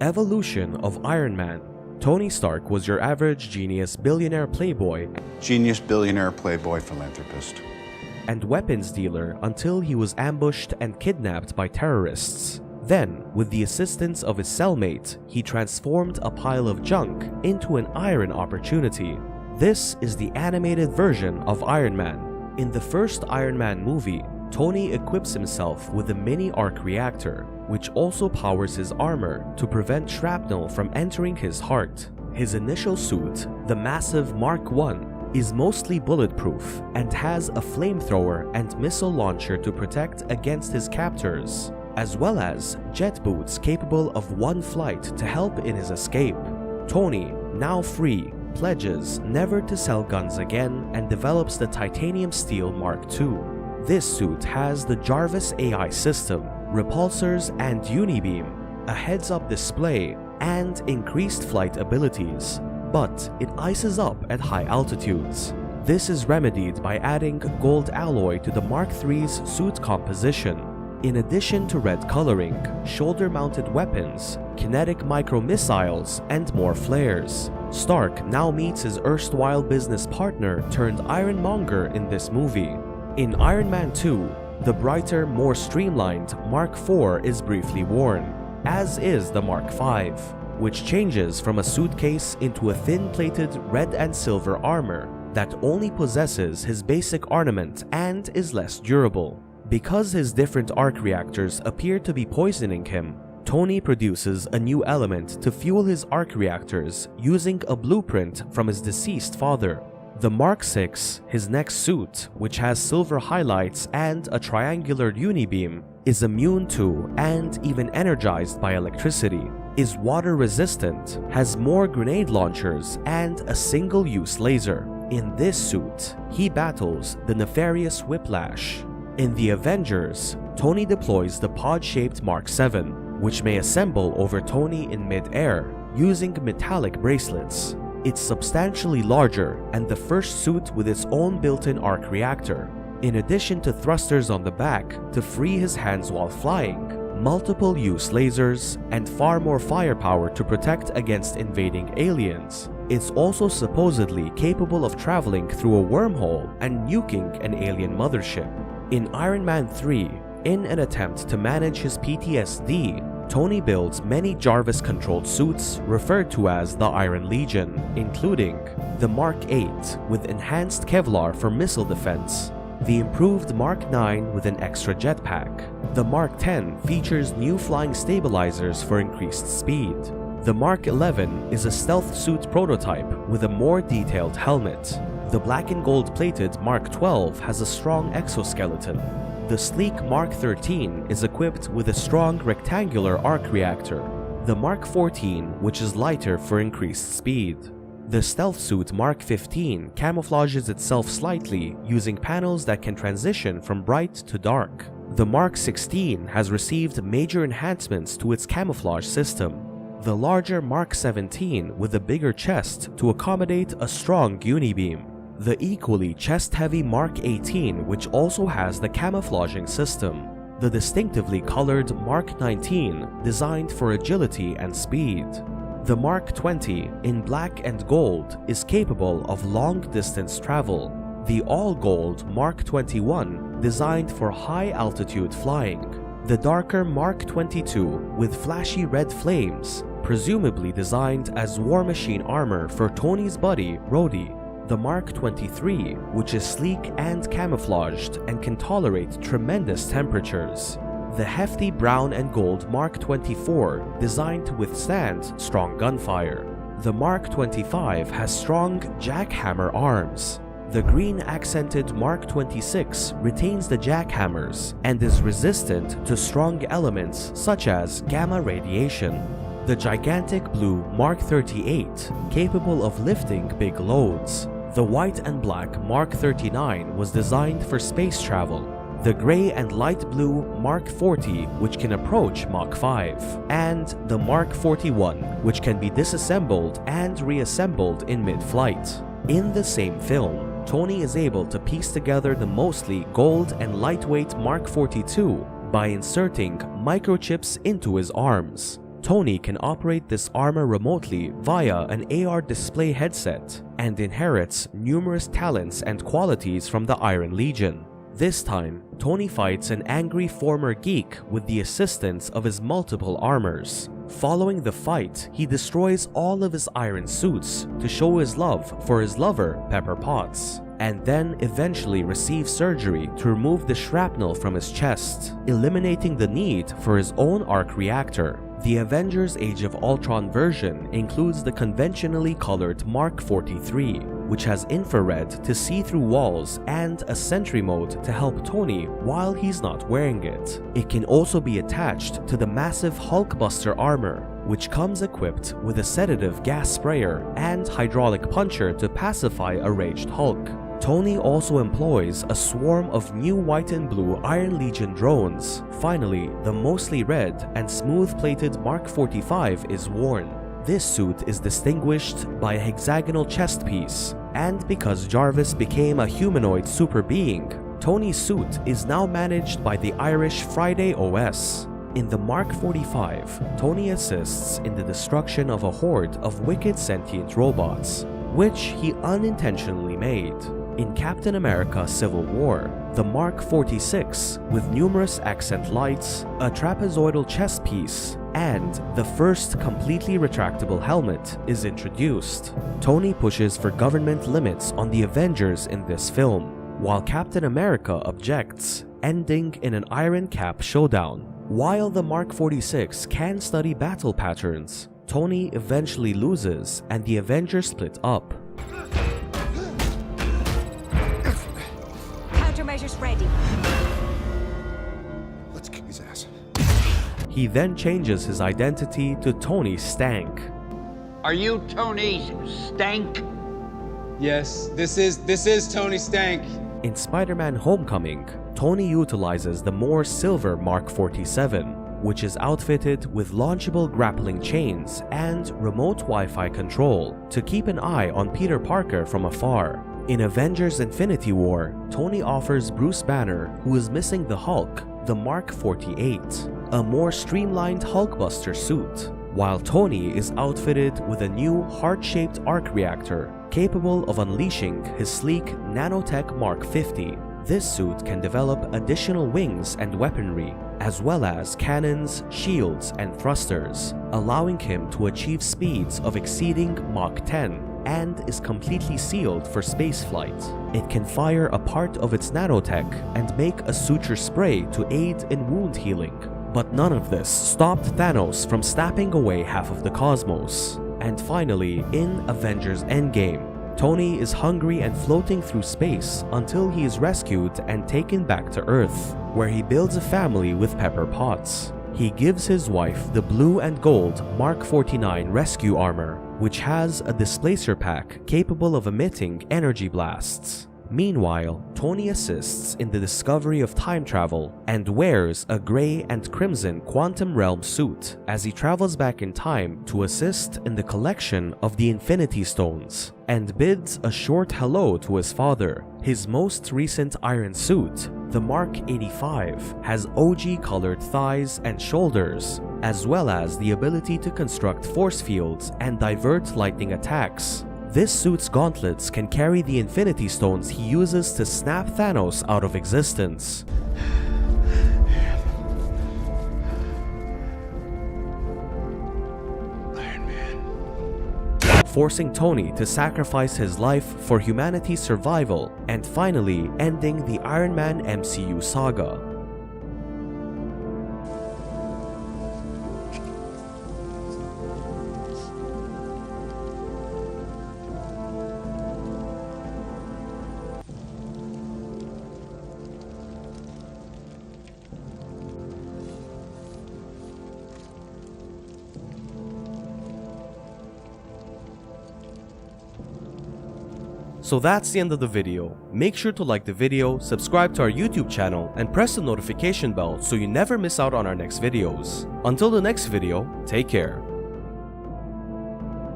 Evolution of Iron Man. Tony Stark was your average genius billionaire playboy Genius, billionaire, playboy, philanthropist. and weapons dealer until he was ambushed and kidnapped by terrorists. Then, with the assistance of his cellmate, he transformed a pile of junk into an iron opportunity. This is the animated version of Iron Man. In the first Iron Man movie, Tony equips himself with a mini arc reactor, which also powers his armor to prevent shrapnel from entering his heart. His initial suit, the massive Mark I, is mostly bulletproof and has a flamethrower and missile launcher to protect against his captors, as well as jet boots capable of one flight to help in his escape. Tony, now free, pledges never to sell guns again and develops the titanium steel Mark II. This suit has the Jarvis AI system, repulsors and unibeam, a heads-up display, and increased flight abilities, but it ices up at high altitudes. This is remedied by adding gold alloy to the Mark III's suit composition. In addition to red coloring, shoulder-mounted weapons, kinetic micro-missiles, and more flares. Stark now meets his erstwhile business partner turned ironmonger in this movie. In Iron Man 2, the brighter, more streamlined Mark IV is briefly worn, as is the Mark V, which changes from a suitcase into a thin-plated red and silver armor that only possesses his basic ornament and is less durable. Because his different arc reactors appear to be poisoning him, Tony produces a new element to fuel his arc reactors using a blueprint from his deceased father. The Mark VI, his next suit, which has silver highlights and a triangular unibeam, is immune to and even energized by electricity, is water resistant, has more grenade launchers, and a single-use laser. In this suit, he battles the nefarious Whiplash. In the Avengers, Tony deploys the pod-shaped Mark VII, which may assemble over Tony in mid-air using metallic bracelets. It's substantially larger and the first suit with its own built-in arc reactor. In addition to thrusters on the back to free his hands while flying, multiple-use lasers, and far more firepower to protect against invading aliens, it's also supposedly capable of traveling through a wormhole and nuking an alien mothership. In Iron Man 3, in an attempt to manage his PTSD, Tony builds many Jarvis-controlled suits referred to as the Iron Legion, including the Mark 8 with enhanced Kevlar for missile defense, the improved Mark 9 with an extra jetpack. The Mark 10 features new flying stabilizers for increased speed. The Mark 11 is a stealth suit prototype with a more detailed helmet. The black and gold plated Mark 12 has a strong exoskeleton. The sleek Mark 13 is equipped with a strong rectangular arc reactor. The Mark 14, which is lighter for increased speed. The stealth suit Mark 15 camouflages itself slightly using panels that can transition from bright to dark. The Mark 16 has received major enhancements to its camouflage system. The larger Mark 17 with a bigger chest to accommodate a strong unibeam. The equally chest-heavy Mark 18, which also has the camouflaging system. The distinctively colored Mark 19, designed for agility and speed. The Mark 20, in black and gold, is capable of long-distance travel. The all-gold Mark 21, designed for high-altitude flying. The darker Mark 22, with flashy red flames, presumably designed as War Machine armor for Tony's buddy, Rhodey. The Mark 23, which is sleek and camouflaged and can tolerate tremendous temperatures. The hefty brown and gold Mark 24, designed to withstand strong gunfire. The Mark 25 has strong jackhammer arms. The green accented Mark 26 retains the jackhammers and is resistant to strong elements such as gamma radiation. The gigantic blue Mark 38, capable of lifting big loads. The white and black Mark 39 was designed for space travel. The gray and light blue Mark 40, which can approach Mach 5. And the Mark 41, which can be disassembled and reassembled in mid-flight. In the same film, Tony is able to piece together the mostly gold and lightweight Mark 42 by inserting microchips into his arms. Tony can operate this armor remotely via an AR display headset and inherits numerous talents and qualities from the Iron Legion. This time, Tony fights an angry former geek with the assistance of his multiple armors. Following the fight, he destroys all of his iron suits to show his love for his lover, Pepper Potts, and then eventually receives surgery to remove the shrapnel from his chest, eliminating the need for his own arc reactor. The Avengers Age of Ultron version includes the conventionally colored Mark 43, which has infrared to see through walls and a sentry mode to help Tony while he's not wearing it. It can also be attached to the massive Hulkbuster armor, which comes equipped with a sedative gas sprayer and hydraulic puncher to pacify a raged Hulk. Tony also employs a swarm of new white and blue Iron Legion drones. Finally, the mostly red and smooth-plated Mark 45 is worn. This suit is distinguished by a hexagonal chest piece, and because Jarvis became a humanoid super being, Tony's suit is now managed by the Irish Friday OS. In the Mark 45, Tony assists in the destruction of a horde of wicked sentient robots, which he unintentionally made. In Captain America Civil War, the Mark 46, with numerous accent lights, a trapezoidal chest piece, and the first completely retractable helmet is introduced. Tony pushes for government limits on the Avengers in this film, while Captain America objects, ending in an Iron Cap showdown. While the Mark 46 can study battle patterns, Tony eventually loses and the Avengers split up. Countermeasures ready. Let's kick his ass. He then changes his identity to Tony Stank. Are you Tony Stank? Yes, this is Tony Stank. In Spider-Man Homecoming, Tony utilizes the more silver Mark 47, which is outfitted with launchable grappling chains and remote Wi-Fi control to keep an eye on Peter Parker from afar. In Avengers Infinity War, Tony offers Bruce Banner, who is missing the Hulk, the Mark 48, a more streamlined Hulkbuster suit, while Tony is outfitted with a new heart-shaped arc reactor capable of unleashing his sleek nanotech Mark 50. This suit can develop additional wings and weaponry, as well as cannons, shields, and thrusters, allowing him to achieve speeds of exceeding Mach 10, and is completely sealed for spaceflight. It can fire a part of its nanotech and make a suture spray to aid in wound healing. But none of this stopped Thanos from snapping away half of the cosmos. And finally, in Avengers Endgame, Tony is hungry and floating through space until he is rescued and taken back to Earth, where he builds a family with Pepper Potts. He gives his wife the blue and gold Mark 49 rescue armor, which has a displacer pack capable of emitting energy blasts. Meanwhile, Tony assists in the discovery of time travel and wears a gray and crimson quantum realm suit as he travels back in time to assist in the collection of the Infinity Stones, and bids a short hello to his father. His most recent iron suit, the Mark 85, has OG colored thighs and shoulders, as well as the ability to construct force fields and divert lightning attacks. This suit's gauntlets can carry the Infinity Stones he uses to snap Thanos out of existence. Iron Man. Forcing Tony to sacrifice his life for humanity's survival, and finally ending the Iron Man MCU saga. So that's the end of the video. Make sure to like the video, subscribe to our YouTube channel, and press the notification bell so you never miss out on our next videos. Until the next video, take care.